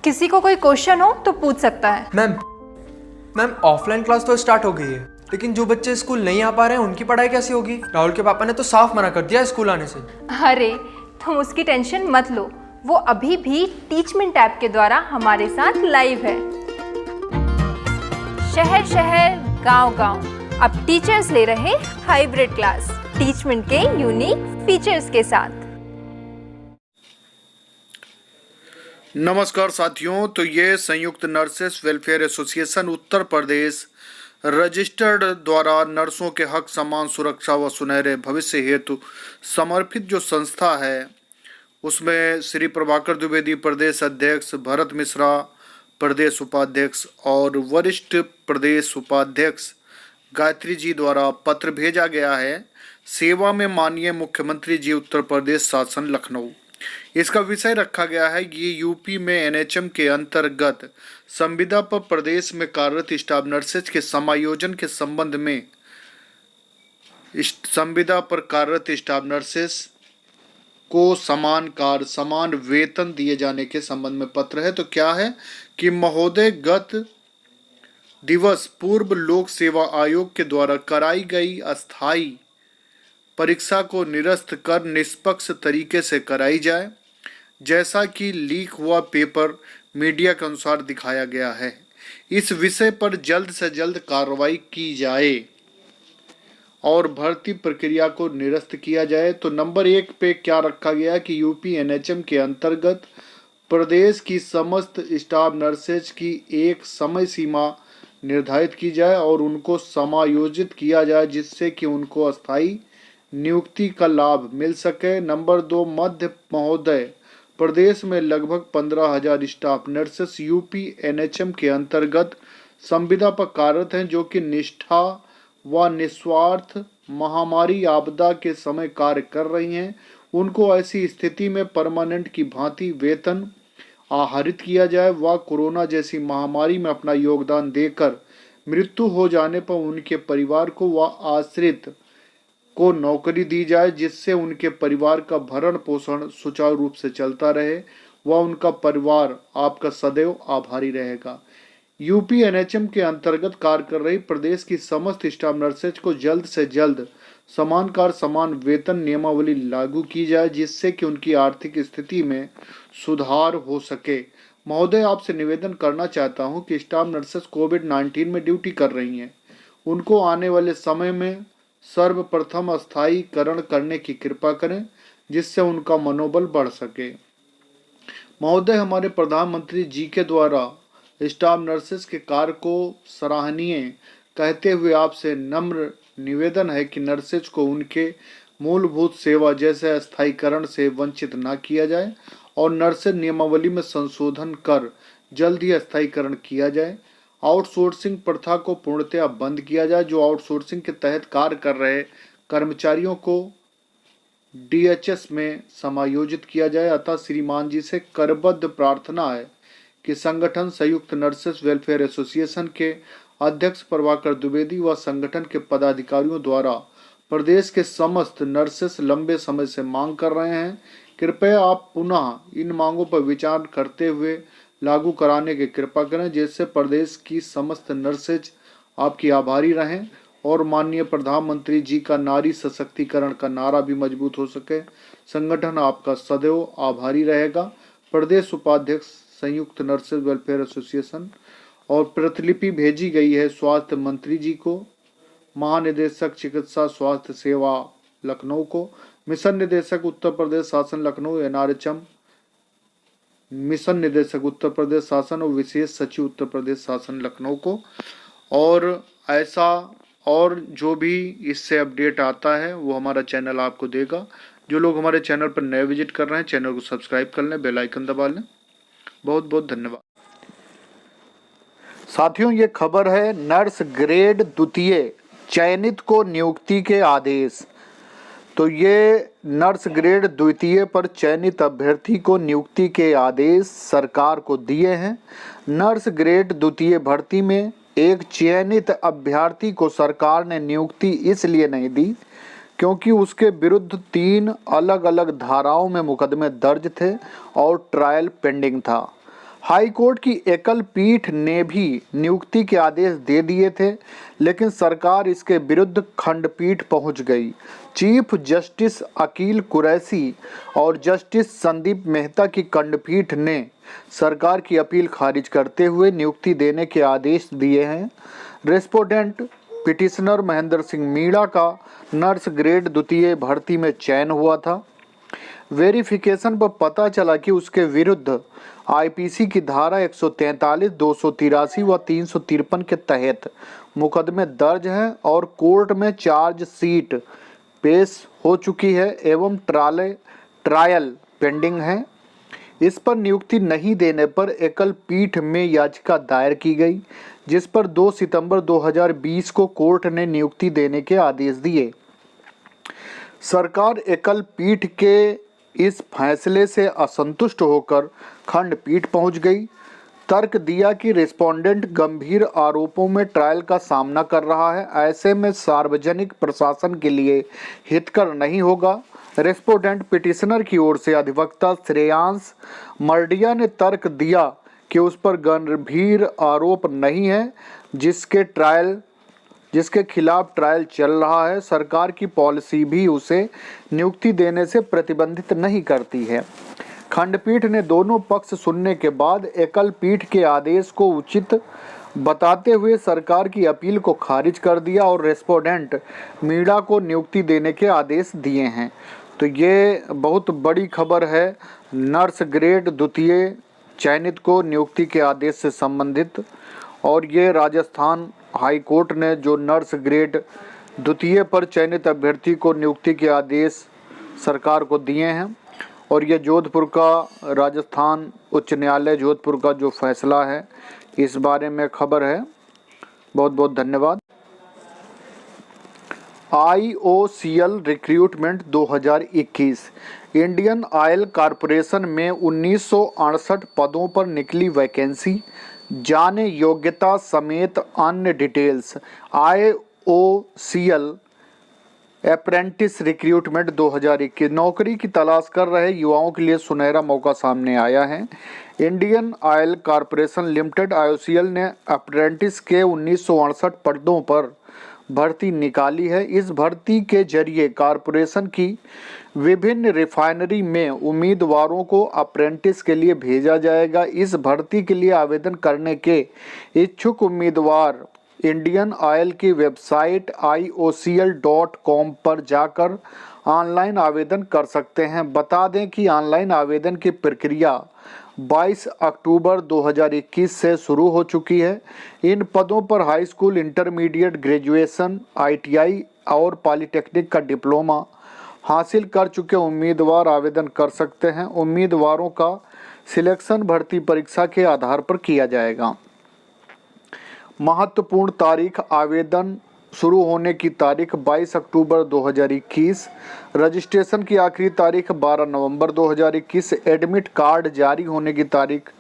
किसी को कोई क्वेश्चन हो तो पूछ सकता है। मैम मैम ऑफलाइन क्लास तो स्टार्ट हो गई है, लेकिन जो बच्चे स्कूल नहीं आ पा रहे हैं उनकी पढ़ाई कैसी होगी? राहुल के पापा ने तो साफ मना कर दिया स्कूल आने से। अरे तुम उसकी टेंशन मत लो, वो अभी भी टीचमेंट ऐप के द्वारा हमारे साथ लाइव है। शहर शहर गांव गांव अब टीचर्स ले रहे हाइब्रिड क्लास टीचमेंट के यूनिक फीचर्स के साथ। नमस्कार साथियों, तो ये संयुक्त nurses welfare association Uttar Pradesh registered द्वारा नर्सों के हक, सम्मान, सुरक्षा व सुनहरे भविष्य हेतु समर्पित जो संस्था है, उसमें श्री प्रभाकर द्विवेदी प्रदेश अध्यक्ष, भरत मिश्रा प्रदेश उपाध्यक्ष और वरिष्ठ प्रदेश उपाध्यक्ष गायत्री जी द्वारा पत्र भेजा गया है। सेवा में माननीय मुख्यमंत्री जी उत्तर प्रदेश शासन लखनऊ। इसका विषय रखा गया है ये यूपी में एनएचएम के अंतर्गत संविदा पर प्रदेश में कार्यरत स्टाफ नर्सेज के समायोजन के संबंध में संविदा पर कार्यरत स्टाफ नर्सेज को समान कार्य, समान वेतन दिए जाने के संबंध में पत्र है। तो क्या है कि महोदय, गत दिवस पूर्व लोक सेवा आयोग के द्वारा कराई गई अस्थायी परीक्षा को निरस्त कर निष्पक्ष तरीके से कराई जाए, जैसा कि लीक हुआ पेपर मीडिया के अनुसार दिखाया गया है। इस विषय पर जल्द से जल्द कार्रवाई की जाए और भर्ती प्रक्रिया को निरस्त किया जाए। तो नंबर 1 पे क्या रखा गया कि यूपी एनएचएम के अंतर्गत प्रदेश की समस्त स्टाफ नर्सेज की एक समय सीमा निर्धारित की जाए और उनको समायोजित किया जाए, जिससे कि उनको अस्थायी नियुक्ति का लाभ मिल सके। नंबर 2, मध्य महोदय, प्रदेश में लगभग 15,000 स्टाफ नर्सेस यूपी एनएचएम के अंतर्गत संविदा पर कार्यरत हैं, जो कि निष्ठा व निस्वार्थ महामारी आपदा के समय कार्य कर रही हैं। उनको ऐसी स्थिति में परमानेंट की भांति वेतन आहरित किया जाए व कोरोना जैसी महामारी में अपना योगदान देकर मृत्यु हो जाने पर उनके परिवार को व आश्रित को नौकरी दी जाए, जिससे उनके परिवार का भरण पोषण सुचारू रूप से चलता रहे व उनका परिवार आपका सदैव आभारी रहेगा। यूपी एनएचएम के अंतर्गत कार्य कर रही प्रदेश की समस्त स्टाफ नर्सेज को जल्द से जल्द समान कार्य समान वेतन नियमावली लागू की जाए, जिससे कि उनकी आर्थिक स्थिति में सुधार हो सके। महोदय, आपसे निवेदन करना चाहता हूं कि स्टाफ नर्सेज कोविड-19 में ड्यूटी कर रही हैं, उनको आने वाले समय में सर्वप्रथम अस्थायीकरण करने की कृपा करें, जिससे उनका मनोबल बढ़ सके। महोदय, हमारे प्रधानमंत्री जी के द्वारा स्टाफ नर्सेस के कार्य को सराहनीय कहते हुए आपसे नम्र निवेदन है कि नर्सेज को उनके मूलभूत सेवा जैसे अस्थायीकरण से वंचित न किया जाए और नर्सेज नियमावली में संशोधन कर जल्द ही अस्थायीकरण किया जाए। आउटसोर्सिंग प्रथा को पूर्णतया बंद किया जाए। जो आउटसोर्सिंग के तहत कार्य कर रहे कर्मचारियों को डीएचएस में समायोजित किया जाए। अतः श्रीमान जी से करबद्ध प्रार्थना है कि संगठन संयुक्त नर्सेस वेलफेयर एसोसिएशन के अध्यक्ष प्रभाकर द्विवेदी व संगठन के पदाधिकारियों द्वारा प्रदेश के समस्त नर्सेस लंबे समय से मांग कर रहे हैं। कृपया आप पुनः इन मांगों पर विचार करते हुए लागू कराने की कृपा करें, जिससे प्रदेश की समस्त नर्सेज आपकी आभारी रहें और माननीय प्रधानमंत्री जी का नारी सशक्तिकरण का नारा भी मजबूत हो सके। संगठन आपका सदैव आभारी रहेगा। प्रदेश उपाध्यक्ष संयुक्त नर्सेज वेलफेयर एसोसिएशन। और प्रतिलिपि भेजी गई है स्वास्थ्य मंत्री जी को, महानिदेशक चिकित्सा स्वास्थ्य सेवा लखनऊ को, मिशन निदेशक उत्तर प्रदेश शासन लखनऊ एनआरएचएम, मिशन निदेशक उत्तर प्रदेश शासन और विशेष सचिव उत्तर प्रदेश शासन लखनऊ को। और ऐसा और जो भी इससे अपडेट आता है वो हमारा चैनल आपको देगा। जो लोग हमारे चैनल पर नए विजिट कर रहे हैं, चैनल को सब्सक्राइब कर लें, बेल आइकन दबा लें। बहुत बहुत धन्यवाद साथियों। ये खबर है नर्स ग्रेड द्वितीय चयनित को नियुक्ति के आदेश। तो ये नर्स ग्रेड द्वितीय पर चयनित अभ्यर्थी को नियुक्ति के आदेश सरकार को दिए हैं। नर्स ग्रेड द्वितीय भर्ती में एक चयनित अभ्यर्थी को सरकार ने नियुक्ति इसलिए नहीं दी क्योंकि उसके विरुद्ध 3 अलग अलग धाराओं में मुकदमे दर्ज थे और ट्रायल पेंडिंग था। हाई कोर्ट की एकल पीठ ने भी नियुक्ति के आदेश दे दिए थे, लेकिन सरकार इसके विरुद्ध खंडपीठ पहुंच गई। चीफ जस्टिस अकील कुरैशी और जस्टिस संदीप मेहता की खंडपीठ ने सरकार की अपील खारिज करते हुए नियुक्ति देने के आदेश दिए हैं। रेस्पोंडेंट पिटिशनर महेंद्र सिंह मीणा का नर्स ग्रेड द्वितीय भर्ती में चयन हुआ था। वेरिफिकेशन पर पता चला कि उसके विरुद्ध आईपीसी की धारा 143, 283 व 353 के तहत मुकदमे दर्ज हैं और कोर्ट में चार्जशीट पेश हो चुकी है एवं ट्रायल पेंडिंग है। इस पर नियुक्ति नहीं देने पर एकल पीठ में याचिका दायर की गई, जिस पर 2 सितंबर 2020 को कोर्ट ने नियुक्ति देने के आदेश दिए। सरकार एकल पीठ के इस फैसले से असंतुष्ट होकर खंडपीठ पहुंच गई। तर्क दिया कि रिस्पोंडेंट गंभीर आरोपों में ट्रायल का सामना कर रहा है, ऐसे में सार्वजनिक प्रशासन के लिए हितकर नहीं होगा। रेस्पोंडेंट पिटिशनर की ओर से अधिवक्ता श्रेयांश मर्डिया ने तर्क दिया कि उस पर गंभीर आरोप नहीं है, जिसके खिलाफ ट्रायल चल रहा है। सरकार की पॉलिसी भी उसे नियुक्ति देने से प्रतिबंधित नहीं करती है। खंडपीठ ने दोनों पक्ष सुनने के बाद एकल पीठ के आदेश को उचित बताते हुए सरकार की अपील को खारिज कर दिया और रेस्पोंडेंट मीणा को नियुक्ति देने के आदेश दिए हैं। तो ये बहुत बड़ी खबर है नर्स ग्रेड द्वितीय चयनित को नियुक्ति के आदेश से संबंधित। और ये राजस्थान हाई कोर्ट ने जो नर्स ग्रेड द्वितीय पर चयनित अभ्यर्थी को नियुक्ति के आदेश सरकार को दिए हैं। और ये जोधपुर का राजस्थान उच्च न्यायालय जोधपुर का जो फैसला है इस बारे में खबर है। बहुत बहुत धन्यवाद। IOCL recruitment 2021 Indian oil corporation में 1968 पदों पर निकली वैकेंसी, जाने योग्यता समेत अन्य डिटेल्स। IOCL अप्रेंटिस रिक्रूटमेंट 2021 नौकरी की तलाश कर रहे युवाओं के लिए सुनहरा मौका सामने आया है। Indian oil corporation limited IOCL ने अप्रेंटिस के 1968 पदों पर भर्ती निकाली है। इस भर्ती के जरिए कॉरपोरेशन की विभिन्न रिफाइनरी में उम्मीदवारों को अप्रेंटिस के लिए भेजा जाएगा। इस भर्ती के लिए आवेदन करने के इच्छुक उम्मीदवार इंडियन ऑयल की वेबसाइट iocl.com पर जाकर ऑनलाइन आवेदन कर सकते हैं। बता दें कि ऑनलाइन आवेदन की प्रक्रिया 22 अक्टूबर 2021 से शुरू हो चुकी है। इन पदों पर high school, intermediate, graduation, ITI और पॉलिटेक्निक का डिप्लोमा हासिल कर चुके उम्मीदवार आवेदन कर सकते हैं। उम्मीदवारों का सिलेक्शन भर्ती परीक्षा के आधार पर किया जाएगा। महत्वपूर्ण तारीख आवेदन शुरू होने की तारीख 22 अक्टूबर 2021, रजिस्ट्रेशन की आखिरी तारीख 12 नवंबर 2021, एडमिट कार्ड जारी होने की तारीख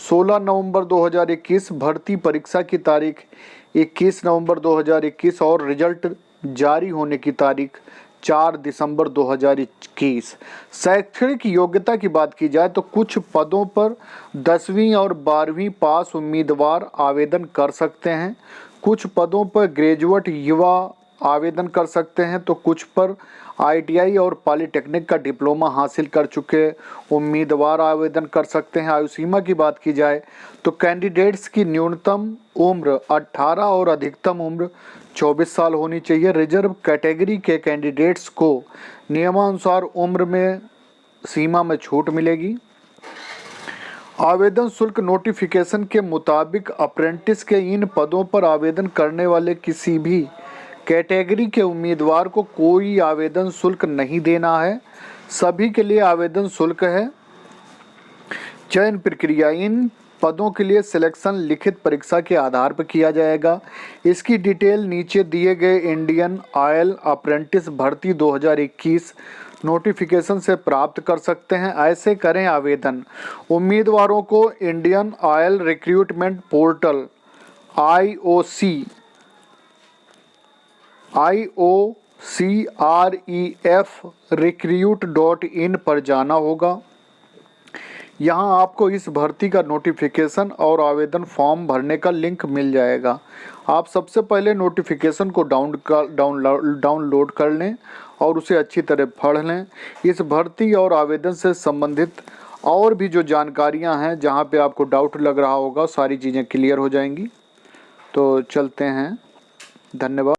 16 नवंबर 2021, भर्ती परीक्षा की तारीख 21 नवंबर 2021 और रिजल्ट जारी होने की तारीख 4 दिसंबर 2021। शैक्षणिक योग्यता की बात की जाए तो कुछ पदों पर 10वीं और 12वीं पास उम्मीदवार आवेदन कर सकते हैं। कुछ पदों पर ग्रेजुएट युवा आवेदन कर सकते हैं तो कुछ पर ITI और पॉलिटेक्निक का डिप्लोमा हासिल कर चुके उम्मीदवार आवेदन कर सकते हैं। आयु सीमा की बात की जाए तो कैंडिडेट्स की न्यूनतम उम्र 18 और अधिकतम उम्र 24 साल होनी चाहिए। रिजर्व कैटेगरी के कैंडिडेट्स को नियमानुसार उम्र में सीमा में छूट मिलेगी। आवेदन शुल्क नोटिफिकेशन के मुताबिक अप्रेंटिस के इन पदों पर आवेदन करने वाले किसी भी कैटेगरी के उम्मीदवार को कोई आवेदन शुल्क नहीं देना है। सभी के लिए आवेदन शुल्क है। चयन प्रक्रिया इन पदों के लिए सिलेक्शन लिखित परीक्षा के आधार पर किया जाएगा। इसकी डिटेल नीचे दिए गए इंडियन ऑयल अप्रेंटिस भर्ती 2021 नोटिफिकेशन से प्राप्त कर सकते हैं। ऐसे करें आवेदन। उम्मीदवारों को Indian oil recruitment portal IOCREF recruit.in पर जाना होगा। यहाँ आपको इस भर्ती का नोटिफिकेशन और आवेदन फॉर्म भरने का लिंक मिल जाएगा। आप सबसे पहले नोटिफिकेशन को डाउनलोड कर लें और उसे अच्छी तरह पढ़ लें। इस भर्ती और आवेदन से संबंधित और भी जो जानकारियाँ हैं, जहाँ पे आपको डाउट लग रहा होगा, सारी चीज़ें क्लियर हो जाएंगी। तो चलते हैं, धन्यवाद।